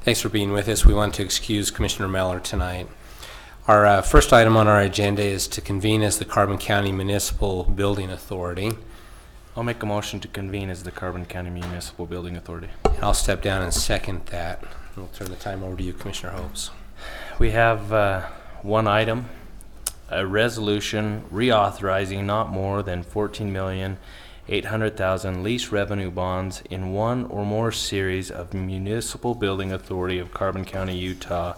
Thanks for being with us. We want to excuse Commissioner Meller tonight. Our first item on our agenda is to convene as the Carbon County Municipal Building Authority. I'll make a motion to convene as the Carbon County Municipal Building Authority. And I'll step down and second that. We'll turn the time over to you, Commissioner Hopes. We have one item, a resolution reauthorizing not more than $14,800,000 lease revenue bonds in one or more series of Municipal Building Authority of Carbon County, Utah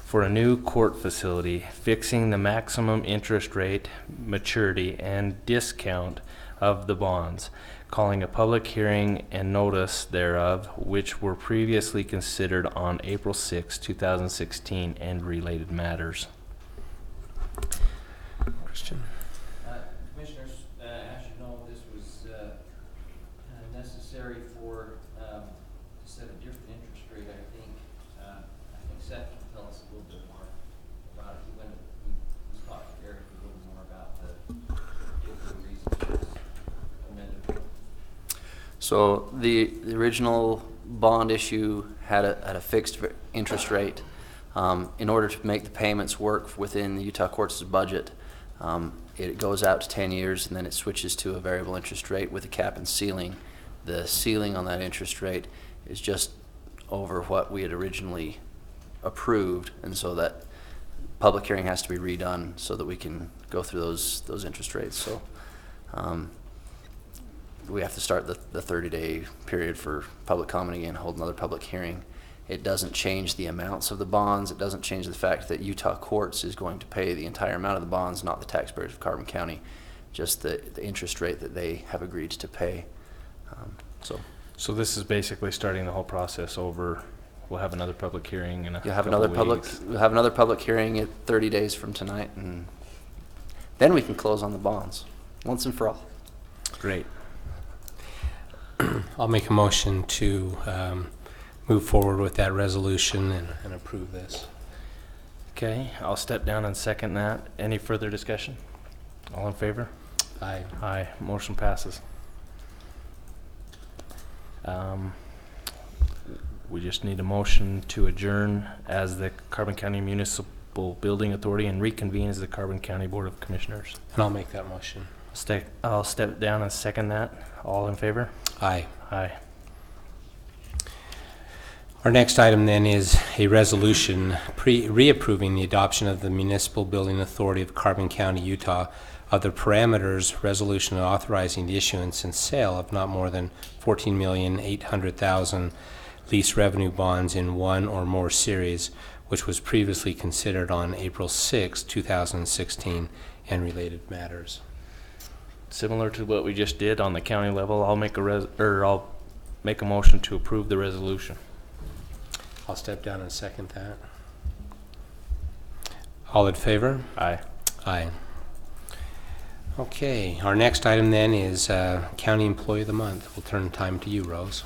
for a new court facility, fixing the maximum interest rate, maturity, and discount of the bonds, calling a public hearing and notice thereof, which were previously considered on April 6, 2016, and related matters. Christian. Commissioners, as you know, this was necessary for to set a different interest rate. I think Seth can tell us a little bit more about it. He was talking to Eric a little more about the reason for this amendment. So the original bond issue had a fixed interest rate. In order to make the payments work within the Utah Courts' budget, it goes out to 10 years and then it switches to a variable interest rate with a cap and ceiling. The ceiling on that interest rate is just over what we had originally approved, and so that public hearing has to be redone so that we can go through those interest rates. So we have to start the 30-day period for public comment again, hold another public hearing. It doesn't change the amounts of the bonds. It doesn't change the fact that Utah Courts is going to pay the entire amount of the bonds, not the taxpayers of Carbon County, just the interest rate that they have agreed to pay. So this is basically starting the whole process over. We'll have another public hearing in a You'll have couple another weeks. we'll have another public hearing at 30 days from tonight, and then we can close on the bonds once and for all. Great. I'll make a motion to move forward with that resolution and approve this. Okay, I'll step down and second that. Any further discussion? All in favor? Aye. Aye. Motion passes. We just need a motion to adjourn as the Carbon County Municipal Building Authority and reconvene as the Carbon County Board of Commissioners. And I'll make that motion. I'll step down and second that. All in favor? Aye. Aye. Our next item then is a resolution reapproving the adoption of the Municipal Building Authority of Carbon County, Utah, of the parameters resolution authorizing the issuance and sale of not more than $14,800,000 lease revenue bonds in one or more series, which was previously considered on April 6, 2016, and related matters. Similar to what we just did on the county level, I'll make a motion to approve the resolution. I'll step down and second that. All in favor? Aye. Aye. Okay, our next item then is County Employee of the Month. We'll turn time to you, Rose.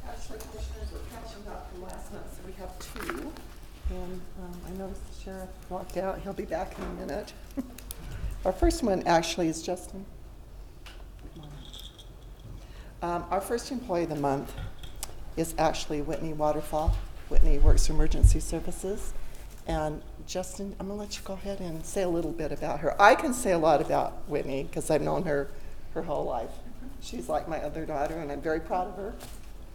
Actually, Commissioners, we're catching up from last month, so we have two. And I noticed the sheriff walked out. He'll be back in a minute. Our first one actually is Justin. Our first Employee of the Month is actually Whitney Waterfall. Whitney works for Emergency Services. And Justin, I'm going to let you go ahead and say a little bit about her. I can say a lot about Whitney because I've known her her whole life. She's like my other daughter, and I'm very proud of her.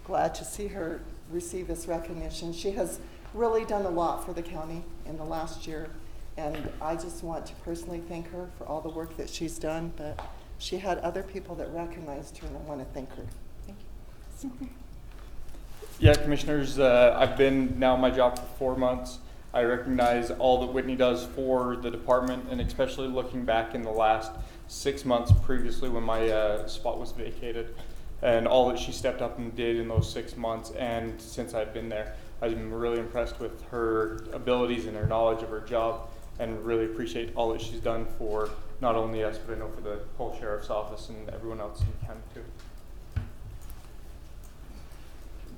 Glad to see her receive this recognition. She has really done a lot for the county in the last year, and I just want to personally thank her for all the work that she's done, but she had other people that recognized her, and I want to thank her. Thank you. Yeah, Commissioners, I've been now in my job for 4 months. I recognize all that Whitney does for the department, and especially looking back in the last 6 months previously when my spot was vacated, and all that she stepped up and did in those 6 months. And since I've been there, I've been really impressed with her abilities and her knowledge of her job, and really appreciate all that she's done for not only us, but I know for the whole sheriff's office and everyone else in the county too.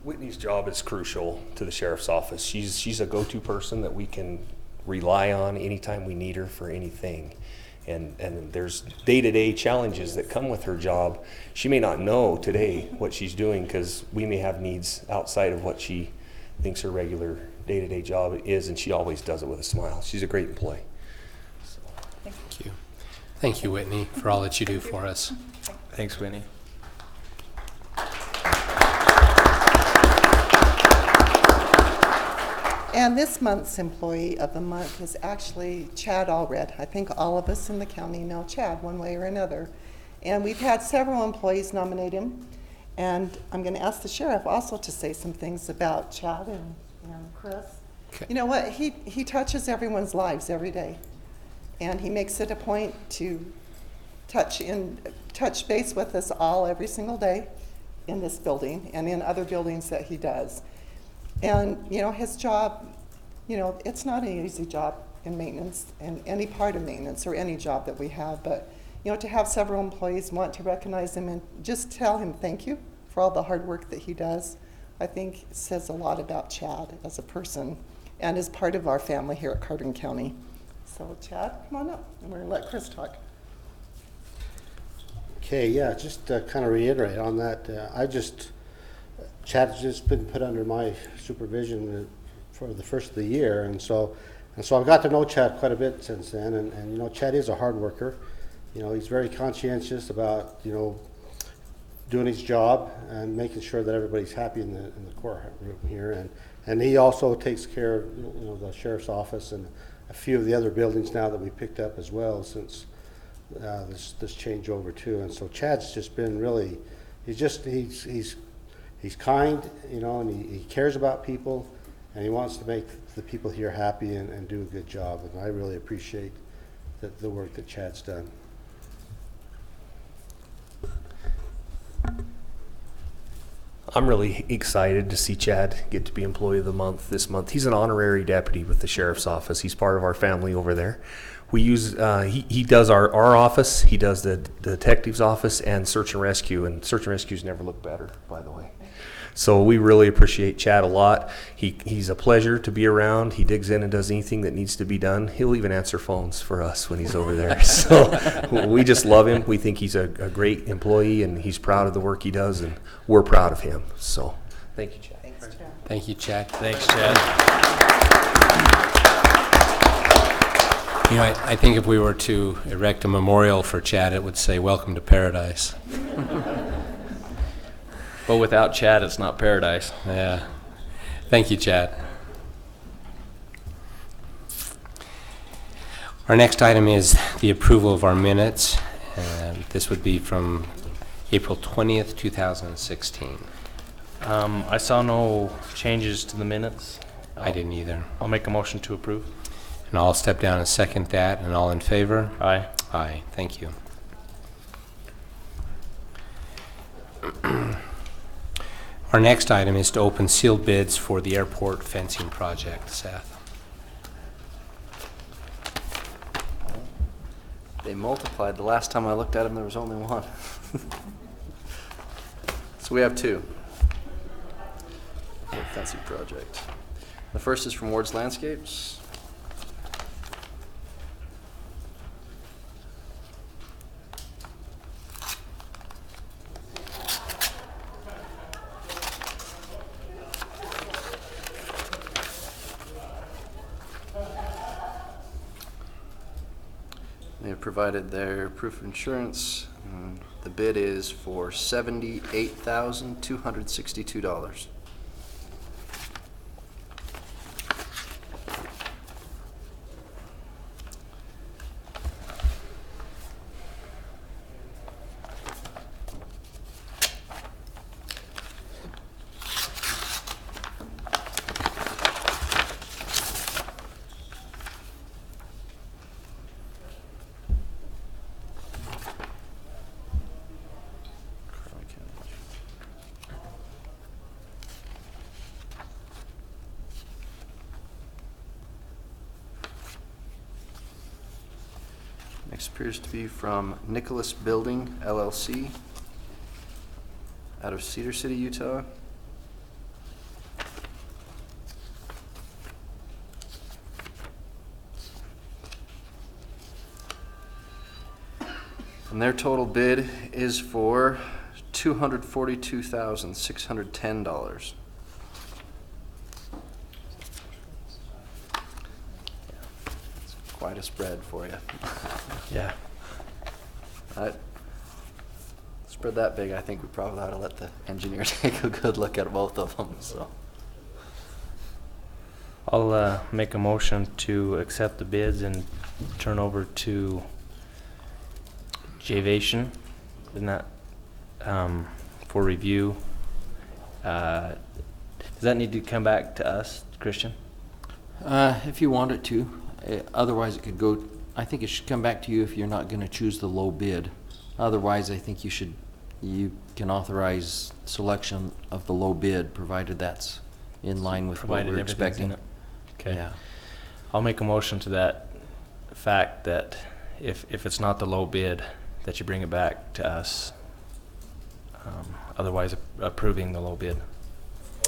Whitney's job is crucial to the sheriff's office. She's a go-to person that we can rely on anytime we need her for anything. And there's day-to-day challenges that come with her job. She may not know today what she's doing because we may have needs outside of what she thinks her regular day-to-day job is, and she always does it with a smile. She's a great employee. Thank you. Thank you, Whitney, for all that you do for us. Thanks, Whitney. And this month's Employee of the Month is actually Chad Allred. I think all of us in the county know Chad one way or another. And we've had several employees nominate him. And I'm going to ask the sheriff also to say some things about Chad and Chris. Okay. You know what? He touches everyone's lives every day. And he makes it a point to touch base with us all every single day in this building and in other buildings that he does. And, you know, his job, you know, it's not an easy job in maintenance, in any part of maintenance or any job that we have. But, you know, to have several employees want to recognize him and just tell him thank you for all the hard work that he does, I think says a lot about Chad as a person and as part of our family here at Carbon County. So, Chad, come on up, and we're going to let Chris talk. Okay, yeah, just to kind of reiterate on that, Chad's just been put under my supervision for the first of the year, and so I've got to know Chad quite a bit since then, and you know, Chad is a hard worker. You know, he's very conscientious about, you know, doing his job and making sure that everybody's happy in the courtroom here, and he also takes care of, you know, the sheriff's office and a few of the other buildings now that we picked up as well since this changeover too. And so Chad's just been really, he's kind, you know, and he cares about people, and he wants to make the people here happy and do a good job. And I really appreciate the work that Chad's done. I'm really excited to see Chad get to be Employee of the Month this month. He's an honorary deputy with the Sheriff's Office. He's part of our family over there. We use, he does our office, he does the detective's office, and search and rescue rescues never look better, by the way. So we really appreciate Chad a lot. He's a pleasure to be around. He digs in and does anything that needs to be done. He'll even answer phones for us when he's over there. So we just love him. We think he's a great employee, and he's proud of the work he does, and we're proud of him. So thank you, Chad. Thanks, Chad. Thank you, Chad. Thanks, Chad. You know, I think if we were to erect a memorial for Chad, it would say, "Welcome to Paradise." But without Chad, it's not paradise. Yeah. Thank you, Chad. Our next item is the approval of our minutes. This would be from April 20th, 2016. I saw no changes to the minutes. I didn't either. I'll make a motion to approve. And I'll step down and second that. And all in favor? Aye. Aye. Thank you. Our next item is to open sealed bids for the airport fencing project. Seth? They multiplied. The last time I looked at them, there was only one. So we have two. Fencing project. The first is from Ward's Landscapes. They have provided their proof of insurance. The bid is for $78,262. Next appears to be from Nicholas Building, LLC, out of Cedar City, Utah. And their total bid is for $242,610. It's quite a spread for you. Yeah. Spread that big, I think we probably ought to let the engineer take a good look at both of them, so. I'll make a motion to accept the bids and turn over to Javation, isn't that, for review. Does that need to come back to us, Christian? If you want it to, otherwise it could go, I think it should come back to you if you're not gonna choose the low bid. Otherwise, I think you can authorize selection of the low bid, provided that's in line with what Provided we're everything's expecting. in it. Okay. Yeah. I'll make a motion to that fact that if it's not the low bid, that you bring it back to us. Otherwise approving the low bid.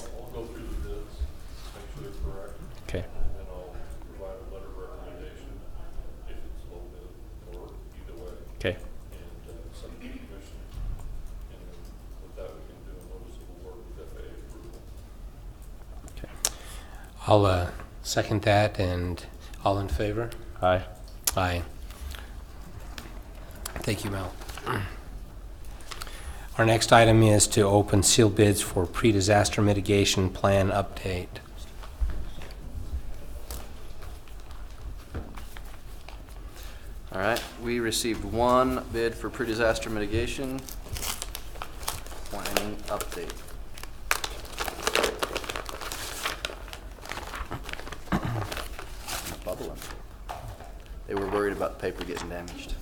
I'll go through the bids, make sure they're correct, Okay. and then I'll provide a letter of recommendation if it's low bid or either way, Okay. and send it to the commission. And then with that, we can do a notice of award with FAA approval. I'll second that, and all in favor? Aye. Aye. Thank you, Mel. Our next item is to open sealed bids for pre-disaster mitigation plan update. All right, we received one bid for pre-disaster mitigation planning update. It's bubbling. They were worried about the paper getting damaged.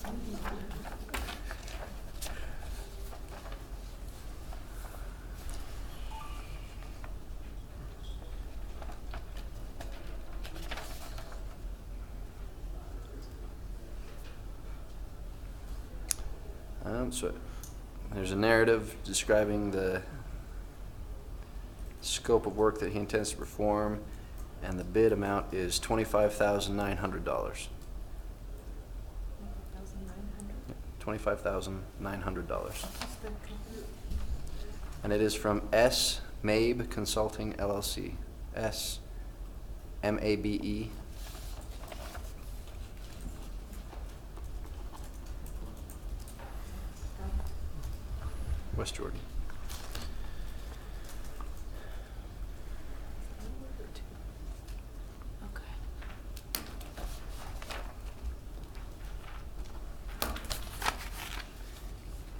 So there's a narrative describing the scope of work that he intends to perform, and the bid amount is $25,900. $25,900. And it is from S. Mabe Consulting LLC. S. M-A-B-E. West Jordan.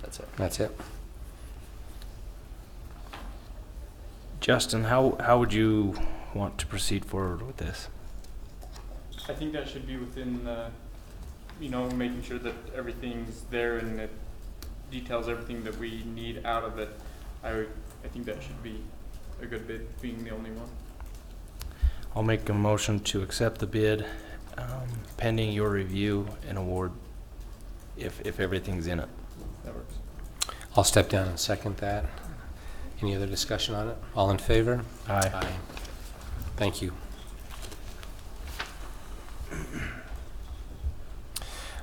That's it. That's it. Justin, how would you want to proceed forward with this? I think that should be within the, making sure that everything's there and it details everything that we need out of it. I think that should be a good bid, being the only one. I'll make a motion to accept the bid, pending your review and award, if everything's in it. That works. I'll step down and second that. Any other discussion on it? All in favor? Aye. Thank you.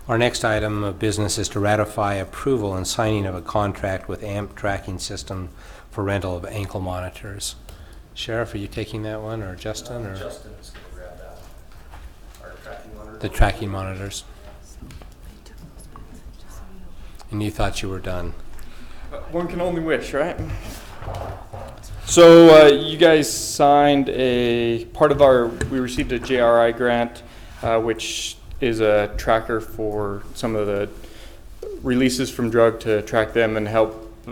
Our next item of business is to ratify approval and signing of a contract with AMP Tracking System for rental of ankle monitors. Sheriff, are you taking that one, or Justin, or? Justin is going to grab that. Our tracking monitor. The tracking monitors. And you thought you were done. One can only wish, right? So you guys signed we received a JRI grant, which is a tracker for some of the releases from drug to track them and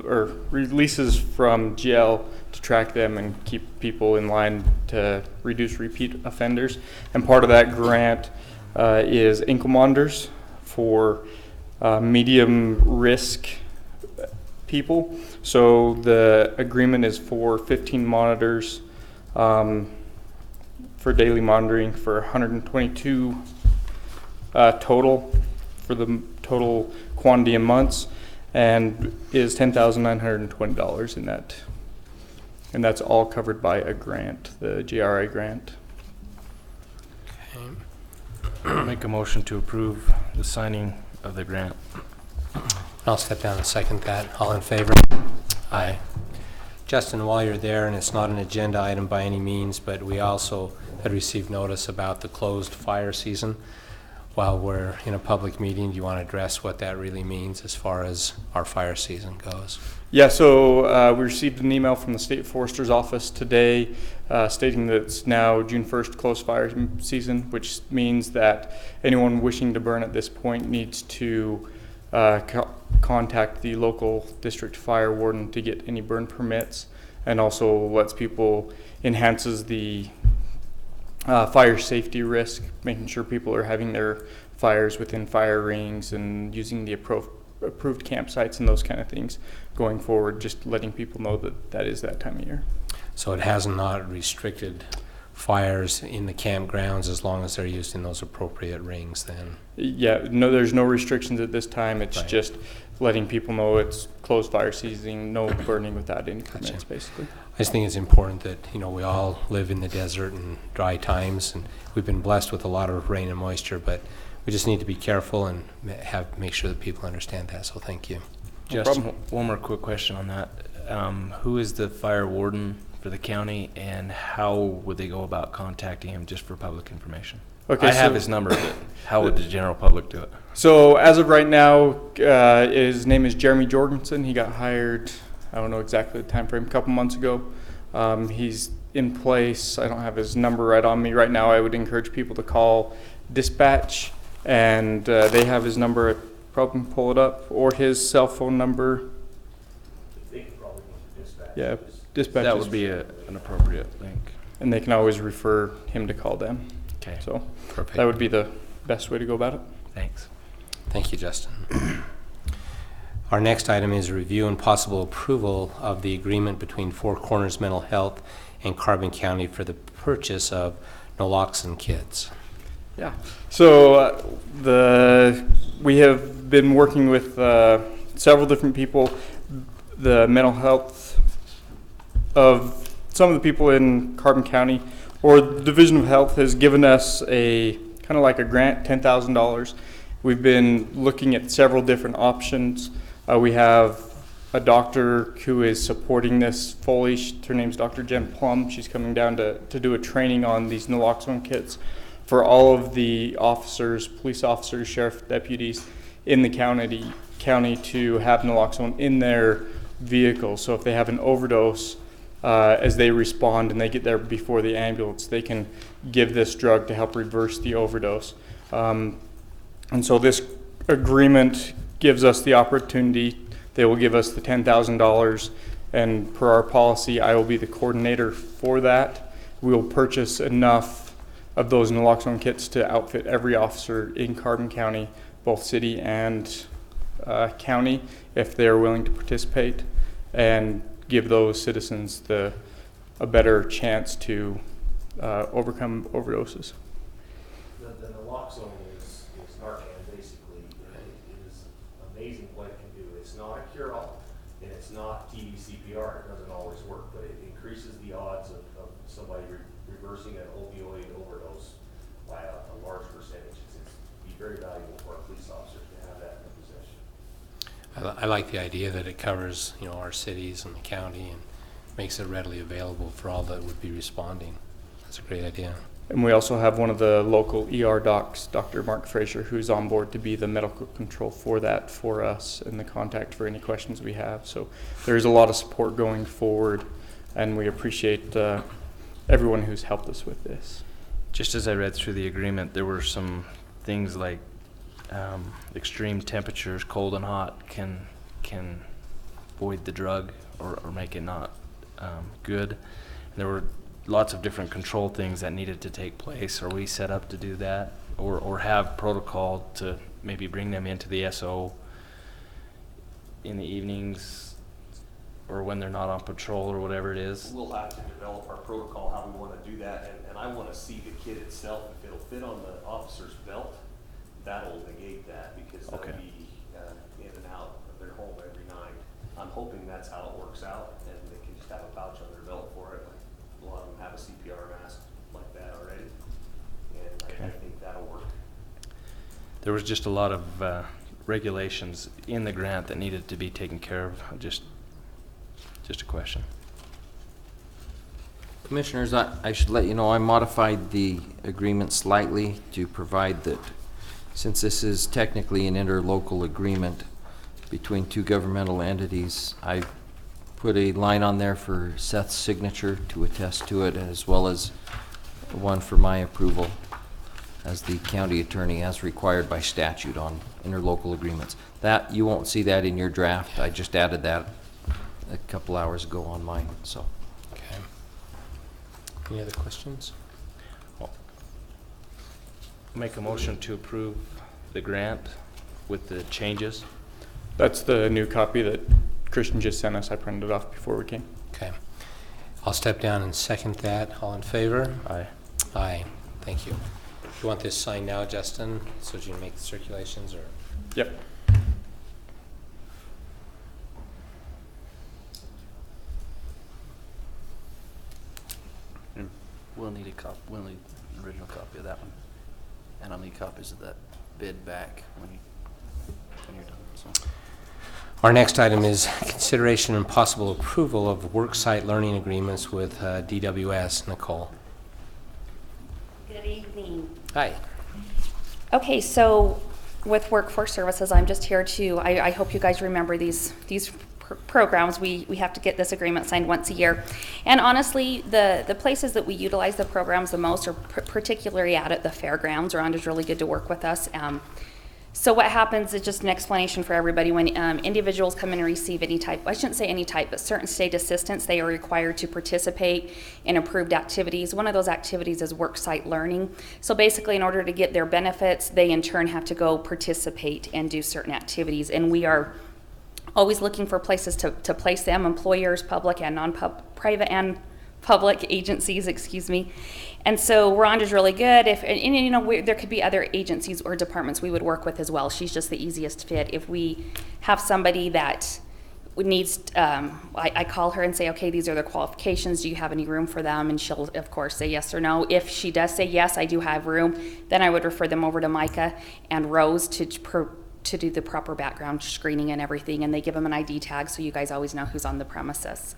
or releases from jail to track them and keep people in line to reduce repeat offenders. And part of that grant is ankle monitors for medium risk people. So the agreement is for 15 monitors for daily monitoring for 122 total for the total quantity of months, and is $10,920 in that. And that's all covered by a grant, the GRI grant. Make a motion to approve the signing of the grant. I'll step down and second that. All in favor? Aye. Justin, while you're there, and it's not an agenda item by any means, but we also had received notice about the closed fire season. While we're in a public meeting, do you want to address what that really means as far as our fire season goes? Yeah, so we received an email from the State Forester's office today stating that it's now June 1st closed fire season, which means that anyone wishing to burn at this point needs to contact the local district fire warden to get any burn permits, and also lets people, enhances the fire safety risk, making sure people are having their fires within fire rings and using the approved campsites and those kind of things going forward, just letting people know that that is that time of year. So it has not restricted fires in the campgrounds as long as they're used in those appropriate rings then? Yeah, no, there's no restrictions at this time. It's Right. just letting people know it's closed fire season, no burning without any permits, basically. I just think it's important that, you know, we all live in the desert and dry times, and we've been blessed with a lot of rain and moisture, but we just need to be careful and make sure that people understand that, so thank you. No Justin, problem. one more quick question on that. Who is the fire warden for the county, and how would they go about contacting him, just for public information? Okay, I have so- his number, but how would the general public do it? So as of right now, his name is Jeremy Jorgensen. He got hired, I don't know exactly the time frame, a couple months ago. He's in place. I don't have his number right on me right now. I would encourage people to call dispatch, and they have his number. Probably pull it up, or his cell phone number. They could probably go to dispatch. Yeah, dispatch. That is- would be an appropriate link. and they can always refer him to call them. Okay, So Perfect. that would be the best way to go about it. thanks. Thank you, Justin. Our next item is review and possible approval of the agreement between Four Corners Mental Health and Carbon County for the purchase of naloxone kits. Yeah. So we have been working with several different people. The mental health of some of the people in Carbon County, or the Division of Health, has given us a kind of like a grant, $10,000. We've been looking at several different options. We have a doctor who is supporting this fully. Her name's Dr. Jen Plum. She's coming down to do a training on these naloxone kits for all of the officers, police officers, sheriff deputies in the county to have naloxone in their vehicles. So if they have an overdose, as they respond and they get there before the ambulance, they can give this drug to help reverse the overdose. And so this agreement gives us the opportunity. They will give us the $10,000, and per our policy, I will be the coordinator for that. We will purchase enough of those naloxone kits to outfit every officer in Carbon County, both city and county, if they are willing to participate, and give those citizens a better chance to overcome overdoses. The naloxone is Narcan, basically. It is amazing what it can do. It's not a cure-all, and it's not TB CPR. It doesn't always work, but it increases the odds of somebody reversing an opioid overdose by a large percentage. It's be very valuable for our police officers to have that in their possession. I like the idea that it covers, you know, our cities and the county and makes it readily available for all that would be responding. That's a great idea. And we also have one of the local ER docs, Dr. Mark Frazier, who's on board to be the medical control for that for us and the contact for any questions we have. So there's a lot of support going forward, and we appreciate everyone who's helped us with this. Just as I read through the agreement, there were some things like extreme temperatures, cold and hot, can void the drug or make it not good. And there were lots of different control things that needed to take place. Are we set up to do that, or have protocol to maybe bring them into the SO in the evenings or when they're not on patrol or whatever it is? We'll have to develop our protocol, how we want to do that, and I want to see the kit itself. If it'll fit on the officer's belt, that'll negate that, because they'll Okay. be in and out of their home every night. I'm hoping that's how it works out, and they can just have a pouch on their belt for it. Like a lot of them have a CPR mask like that already, and I Okay. think that'll work. There was just a lot of regulations in the grant that needed to be taken care of? Just a question. Commissioners, I should let you know, I modified the agreement slightly to provide that, since this is technically an interlocal agreement between two governmental entities, I put a line on there for Seth's signature to attest to it, as well as one for my approval as the county attorney, as required by statute on interlocal agreements. That, you won't see that in your draft. I just added that a couple hours ago on mine, so. Okay. Any other questions? Make a motion to approve the grant with the changes. That's the new copy that Christian just sent us. I printed it off before we came. Okay. I'll step down and second that. All in favor? Aye. Aye. Thank you. You want this signed now, Justin, so that you can make the circulations, or? Yep. And we'll need we'll need an original copy of that one. And I'll need copies of that bid back when you're done, so. Our next item is consideration and possible approval of worksite learning agreements with DWS. Nicole. Good evening. Hi. Okay, so with Workforce Services, I'm just here to, I hope you guys remember these programs. We have to get this agreement signed once a year. And honestly, the places that we utilize the programs the most are particularly out at the fairgrounds. Rhonda's really good to work with us. So what happens is just an explanation for everybody. When individuals come in and receive any type, I shouldn't say any type, but certain state assistance, they are required to participate in approved activities. One of those activities is worksite learning. So basically, in order to get their benefits, they in turn have to go participate and do certain activities. And we are always looking for places to place them, employers, public and private and public agencies, excuse me. And so Rhonda's really good. And you know, there could be other agencies or departments we would work with as well. She's just the easiest fit. If we have somebody that needs, I call her and say, okay, these are the qualifications. Do you have any room for them? And she'll, of course, say yes or no. If she does say yes, I do have room, then I would refer them over to Micah and Rose to do the proper background screening and everything. And they give them an ID tag so you guys always know who's on the premises.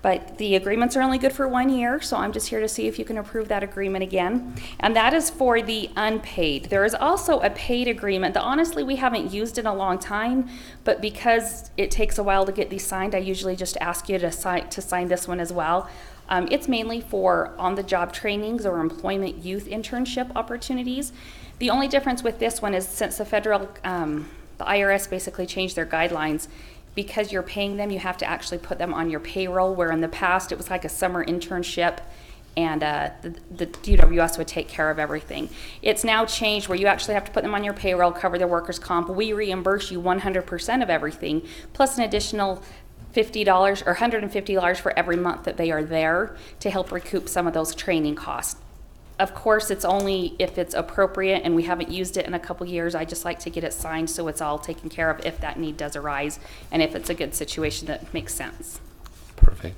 But the agreements are only good for 1 year, so I'm just here to see if you can approve that agreement again. And that is for the unpaid. There is also a paid agreement that honestly we haven't used in a long time, but because it takes a while to get these signed, I usually just ask you to sign this one as well. It's mainly for on-the-job trainings or employment youth internship opportunities. The only difference with this one is since the federal, the IRS basically changed their guidelines, because you're paying them, you have to actually put them on your payroll, where in the past it was like a summer internship and the DWS would take care of everything. It's now changed where you actually have to put them on your payroll, cover their workers' comp. We reimburse you 100% of everything, plus an additional $50 or $150 for every month that they are there to help recoup some of those training costs. Of course, it's only if it's appropriate, and we haven't used it in a couple years. I just like to get it signed so it's all taken care of if that need does arise, and if it's a good situation that makes sense. Perfect.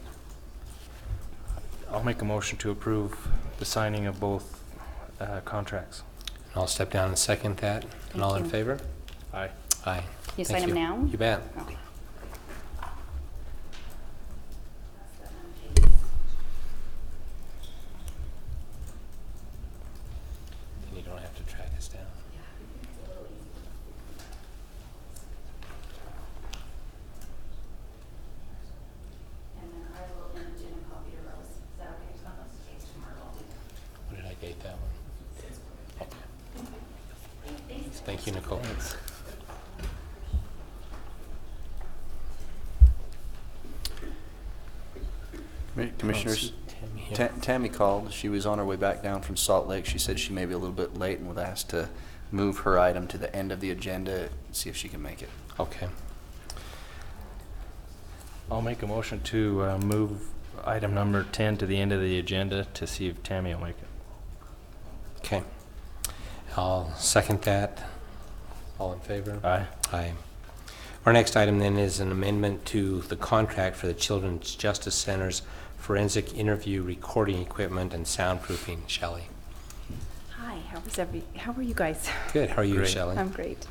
I'll make a motion to approve the signing of both contracts. And I'll step down and second that. And all in favor? Aye. Aye. You Thank sign them now? You bet. Okay. And you don't have to track us down. And then I will image in a copy to Rose. Is that okay? It's not on stage tomorrow. What did I date that one? Okay. Thank you, Nicole. Commissioners, Tammy here. Tammy called. She was on her way back down from Salt Lake. She said she may be a little bit late and was asked to move her item to the end of the agenda and see if she can make it. Okay. I'll make a motion to move item number 10 to the end of the agenda to see if Tammy will make it. Okay. I'll second that. All in favor? Aye. Aye. Our next item then is an amendment to the contract for the Children's Justice Center's forensic interview recording equipment and soundproofing. Shelley. Hi, how are you guys? Good. How are you, Great. Shelley? I'm great.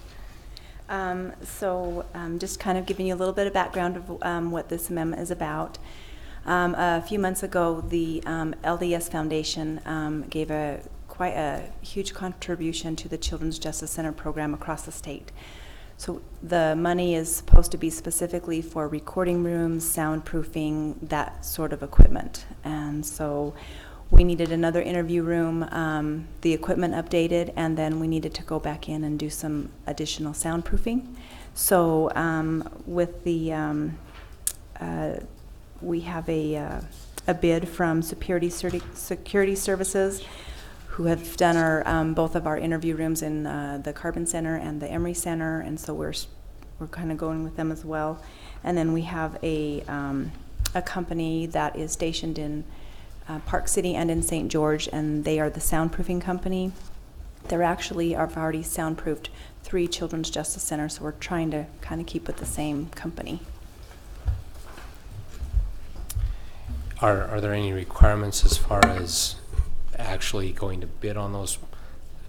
Just kind of giving you a little bit of background of what this amendment is about. A few months ago, the LDS Foundation gave quite a huge contribution to the Children's Justice Center program across the state. So the money is supposed to be specifically for recording rooms, soundproofing, that sort of equipment. And so we needed another interview room, the equipment updated, and then we needed to go back in and do some additional soundproofing. So with the, we have a bid from Security Services, who have done our both of our interview rooms in the Carbon Center and the Emory Center, and so we're kind of going with them as well. And then we have a company that is stationed in Park City and in St. George, and they are the soundproofing company. They're actually have already soundproofed 3 Children's Justice Centers, so we're trying to kind of keep with the same company. Are there any requirements as far as actually going to bid on those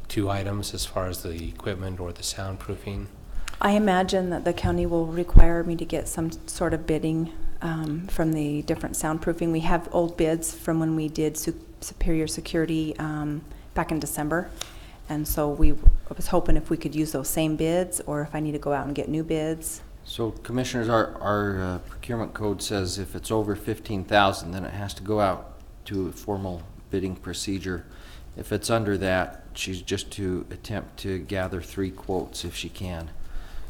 2 items as far as the equipment or the soundproofing? I imagine that the county will require me to get some sort of bidding from the different soundproofing. We have old bids from when we did Superior Security back in December. And so I was hoping if we could use those same bids or if I need to go out and get new bids. So Commissioners, our procurement code says if it's over 15,000, then it has to go out to a formal bidding procedure. If it's under that, she's just to attempt to gather 3 quotes if she can.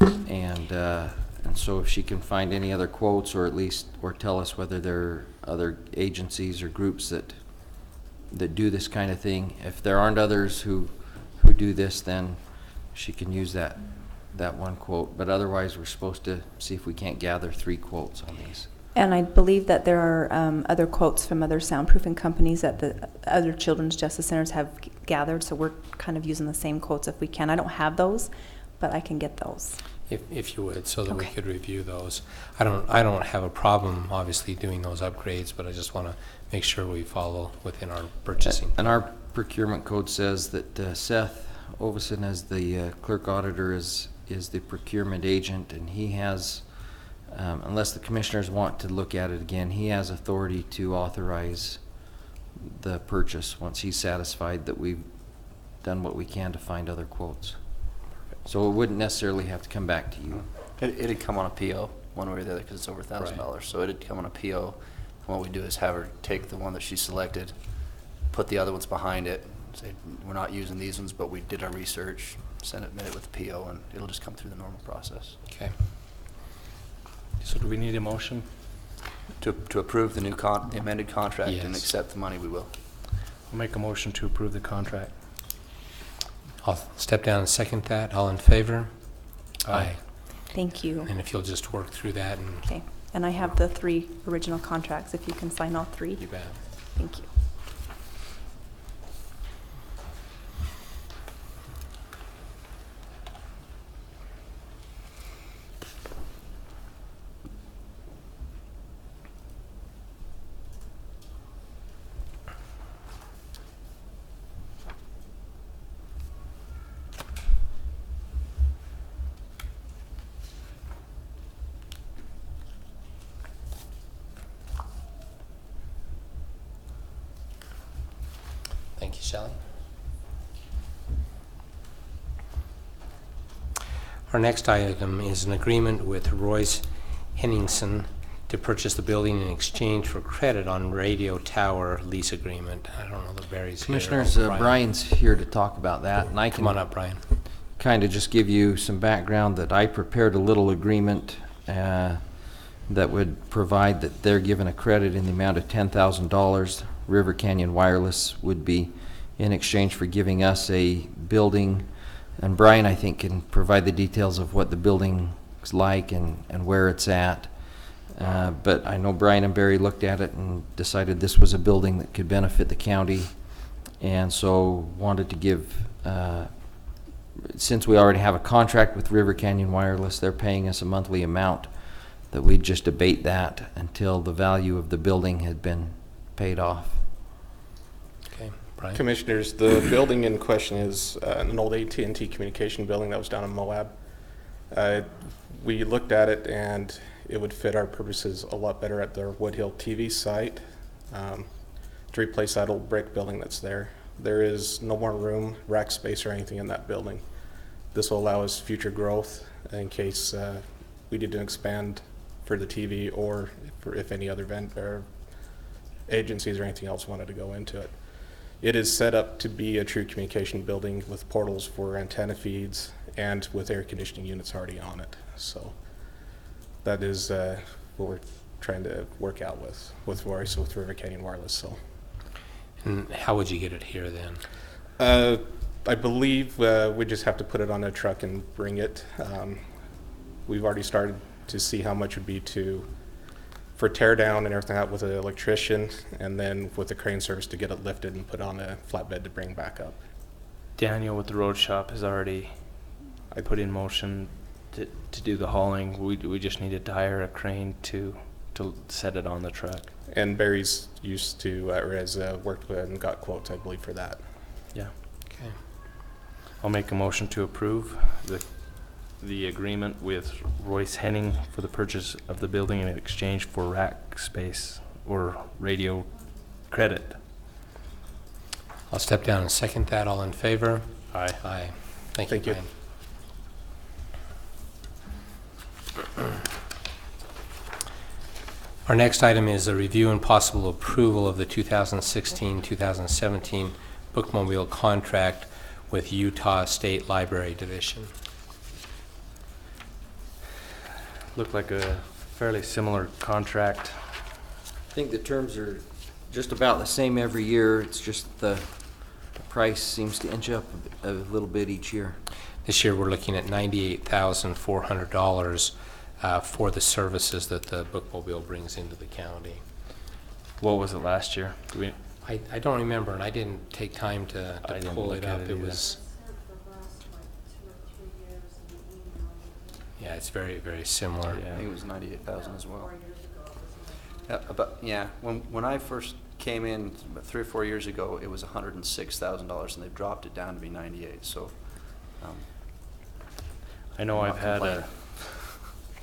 And so if she can find any other quotes, or at least, or tell us whether there are other agencies or groups that do this kind of thing. If there aren't others who do this, then she can use that 1 quote. But otherwise, we're supposed to see if we can't gather 3 quotes on these. And I believe that there are other quotes from other soundproofing companies that the other Children's Justice Centers have gathered, so we're kind of using the same quotes if we can. I don't have those, but I can get those. If you would, so that we Okay. could review those. I don't have a problem, obviously, doing those upgrades, but I just want to make sure we follow within our purchasing. And our procurement code says that Seth Ovison, as the clerk auditor, is the procurement agent, and he has, unless the commissioners want to look at it again, he has authority to authorize the purchase once he's satisfied that we've done what we can to find other quotes. So it wouldn't necessarily have to come back to you. It'd come on a PO, one way or the other, because it's over $1,000. So it'd come on a PO. And what we do is have her take the one that she selected, put the other ones behind it, say, we're not using these ones, but we did our research, send it with the PO, and it'll just come through the normal process. Okay. So do we need a motion? To approve the amended contract and Yes. accept the money, we will. I'll make a motion to approve the contract. I'll step down and second that. All in favor? Aye. Thank you. And if you'll just work through that, and Okay. And I have the 3 original contracts, if you can sign all 3. you bet. Thank you. Thank you, Shelley. Our next item is an agreement with Royce Henningsen to purchase the building in exchange for credit on radio tower lease agreement. I don't know that Barry's here. Commissioners, Brian's here to talk about that, and I Come on can up, Brian. kind of just give you some background that I prepared a little agreement that would provide that they're given a credit in the amount of $10,000. River Canyon Wireless would be in exchange for giving us a building, and Brian, I think, can provide the details of what the building's like and where it's at. But I know Brian and Barry looked at it and decided this was a building that could benefit the county, and so wanted to give, since we already have a contract with River Canyon Wireless, they're paying us a monthly amount, that we'd just abate that until the value of the building had been paid off. Okay, Brian. Commissioners, the building in question is an old AT&T communication building that was down in Moab. We looked at it and it would fit our purposes a lot better at the Woodhill TV site to replace that old brick building that's there. There is no more room, rack space, or anything in that building. This will allow us future growth in case we need to expand for the TV or if any other agencies or anything else wanted to go into it. It is set up to be a true communication building with portals for antenna feeds and with air conditioning units already on it. So that is what we're trying to work out with River Canyon Wireless. So. And how would you get it here then? I believe we just have to put it on a truck and bring it. We've already started to see how much it would be for tear down and everything out with an electrician, and then with the crane service to get it lifted and put on a flatbed to bring back up. Daniel with the road shop has already put in motion to do the hauling. We just needed to hire a crane to set it on the truck. And Barry's used to, or has worked with and got quotes, I believe, for that. Yeah. Okay. I'll make a motion to approve the agreement with Royce Henning for the purchase of the building in exchange for rack space or radio credit. I'll step down and second that. All in favor? Aye. Aye. Thank Thank you. you. Brian. Our next item is a review and possible approval of the 2016-2017 bookmobile contract with Utah State Library Division. Looked like a fairly similar contract. I think the terms are just about the same every year. It's just the price seems to inch up a little bit each year. This year we're looking at $98,400 for the services that the bookmobile brings into the county. What was it last year? I don't remember, and I didn't take time to pull it up. It was, yeah, it's very, very similar. Yeah. I think it was 98,000 as well. When I first came in about 3 or 4 years ago, it was $106,000, and they've dropped it down to be 98. So I know I've had complaining.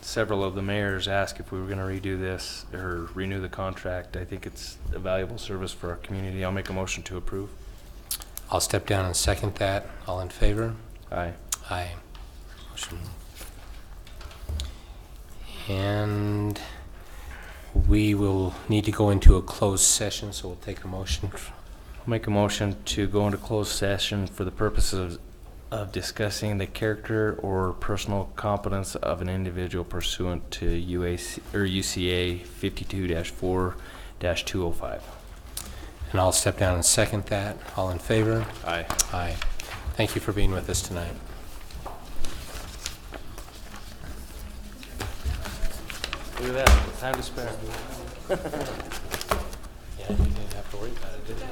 several of the mayors ask if we were going to redo this or renew the contract. I think it's a valuable service for our community. I'll make a motion to approve. I'll step down and second that. All in favor? Aye. Aye. Motion. And we will need to go into a closed session, so we'll take a motion. I'll make a motion to go into closed session for the purposes of discussing the character or personal competence of an individual pursuant to UCA 52-4-205. And I'll step down and second that. All in favor? Aye. Aye. Thank you for being with us tonight. Look at that. Time to spare. Yeah, you didn't have to worry about it, did you?